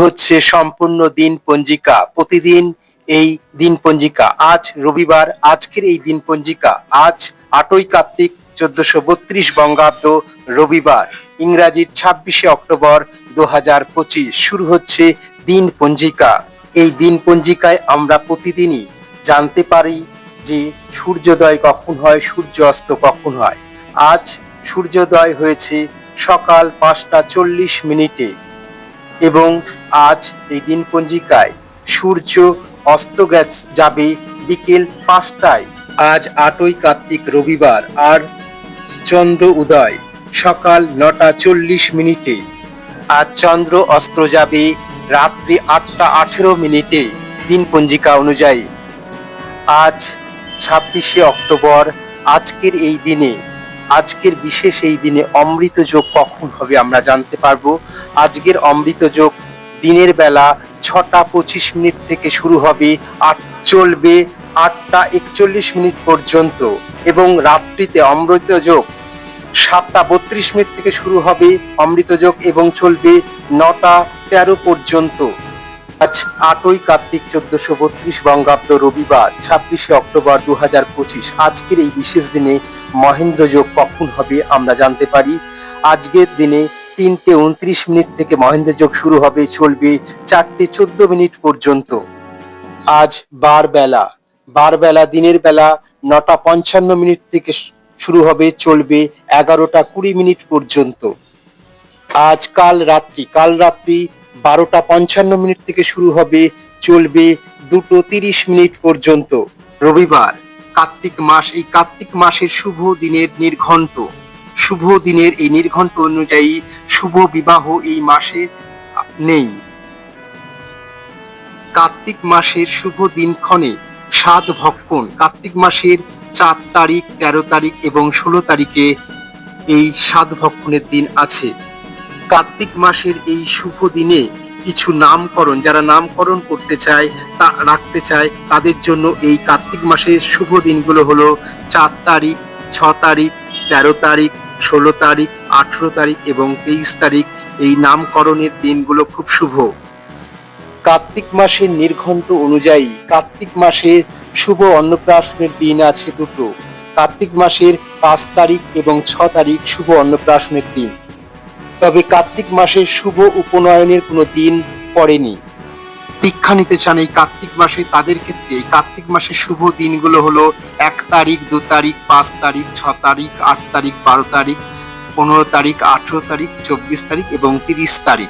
হচ্ছে সম্পূর্ণ দিন পঞ্জিকা। প্রতিদিন এই দিন পঞ্জিকা। আজ রবিবার, আজকের এই দিন পঞ্জিকা। আজ 8ই কার্তিক 1432 বঙ্গাব্দ, রবিবার। ইংরাজির 26শে অক্টোবর 2025। শুরু হচ্ছে দিন পঞ্জিকা। এই দিন পঞ্জিকায় আমরা প্রতিদিনই জানতে পারি যে সূর্যোদয় কখন হয়, সূর্য অস্ত কখন হয়। আজ সূর্যোদয় হয়েছে সকাল 5টা 40 মিনিটে এবং আজ এই দিন পঞ্জিকায় সূর্য অস্ত যাবে বিকেল 5টায়। আজ 8ই কার্তিক রবিবার, আর চন্দ্র উদয় সকাল 9টা 40 মিনিটে। আজ চন্দ্র অস্ত যাবে রাত্রি 8টা 18 মিনিটে দিন পঞ্জিকা অনুযায়ী। আজ 26শে অক্টোবর। আজকের এই দিনে, আজকের বিশেষ এই দিনে অমৃত যোগ কখন হবে আমরা জানতে পারবো। আজকের অমৃত যোগ দিনের বেলা 6টা 25 মিনিট থেকে শুরু হবে, চলবে 8টা 41 মিনিট পর্যন্ত, এবং রাত্রিতে অমৃত যোগ 7টা 32 মিনিট থেকে শুরু হবে অমৃত যোগ এবং চলবে 9টা 13 পর্যন্ত। আজ 8ই কার্তিক 1432 বঙ্গাব্দ, রবিবার 26শে অক্টোবর 2025। আজকের এই বিশেষ দিনে মহেন্দ্র যোগ কখন হবে আমরা জানতে পারি। আজকের দিনে 3টে 29 মিনিট থেকে মহেন্দ্র যোগ শুরু হবে, চলবে 4টে 14 মিনিট পর্যন্ত। আজ বারবেলা দিনের বেলা 9টা 55 মিনিট থেকে শুরু হবে, চলবে 11টা 20 মিনিট পর্যন্ত। আজ কাল রাত্রি 12টা 55 মিনিট থেকে শুরু হবে, চলবে 2টো 30 মিনিট পর্যন্ত। রবিবার, কার্তিক মাস। এই কার্তিক মাসের শুভ দিনের এই নির্ঘণ্ট অনুযায়ী শুভ বিবাহ এই মাসে নেই। কার্তিক মাসের শুভ দিনক্ষণে সাধ ভক্ষণ কার্তিক মাসের 4 তারিখ, 13 তারিখ এবং 16 তারিখে এই সাধ ভক্ষণের দিন আছে। কার্তিক মাসের এই শুভ দিনে কিছু নামকরণ, যারা নামকরণ করতে চায়, তা রাখতে চায়, তাদের জন্য এই কার্তিক মাসের শুভ দিনগুলো হলো 4 তারিখ, 6 তারিখ, 13 তারিখ, 16 তারিখ, 18 তারিখ এবং 23 তারিখ। এই নামকরণের দিনগুলো খুব শুভ। কার্তিক মাসের নির্ঘণ্ট অনুযায়ী কার্তিক মাসের শুভ অন্নপ্রাশনের দিন আছে দুটো। কার্তিক মাসের 5 তারিখ এবং 6 তারিখ শুভ অন্নপ্রাশনের দিন। তবে কার্তিক মাসের শুভ উপনয়নের কোনো দিন পড়েনি। দীক্ষা নিতে চান এই কার্তিক মাসে, তাদের ক্ষেত্রে এই কার্তিক মাসের শুভ দিনগুলো হলো 1 তারিখ, 2 তারিখ, 5 তারিখ, 6 তারিখ, 8 তারিখ, 12 তারিখ, 15 তারিখ, 18 তারিখ, 24 তারিখ এবং 30 তারিখ।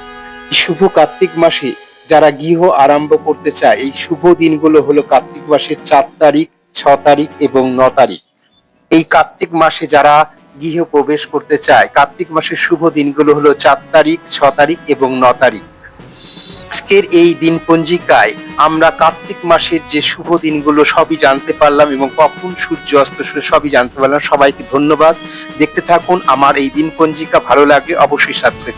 শুভ কার্তিক মাসে যারা গৃহ আরম্ভ করতে চায়, এই শুভ দিনগুলো হলো কার্তিক মাসের 4 তারিখ, 6 তারিখ এবং 9 তারিখ। এই কার্তিক মাসে যারা গৃহ প্রবেশ করতে চায়, কার্তিক মাসের শুভ দিনগুলো হলো 4 তারিখ, 6 তারিখ এবং 9 তারিখ। আজকের এই দিন পঞ্জিকায় আমরা কার্তিক মাসের যে শুভ দিনগুলো সবই জানতে পারলাম এবং কখন সূর্য অস্ত সবই জানতে পারলাম। সবাইকে ধন্যবাদ। দেখতে থাকুন আমার এই দিন পঞ্জিকা। ভালো লাগলে অবশ্যই সাবস্ক্রাইব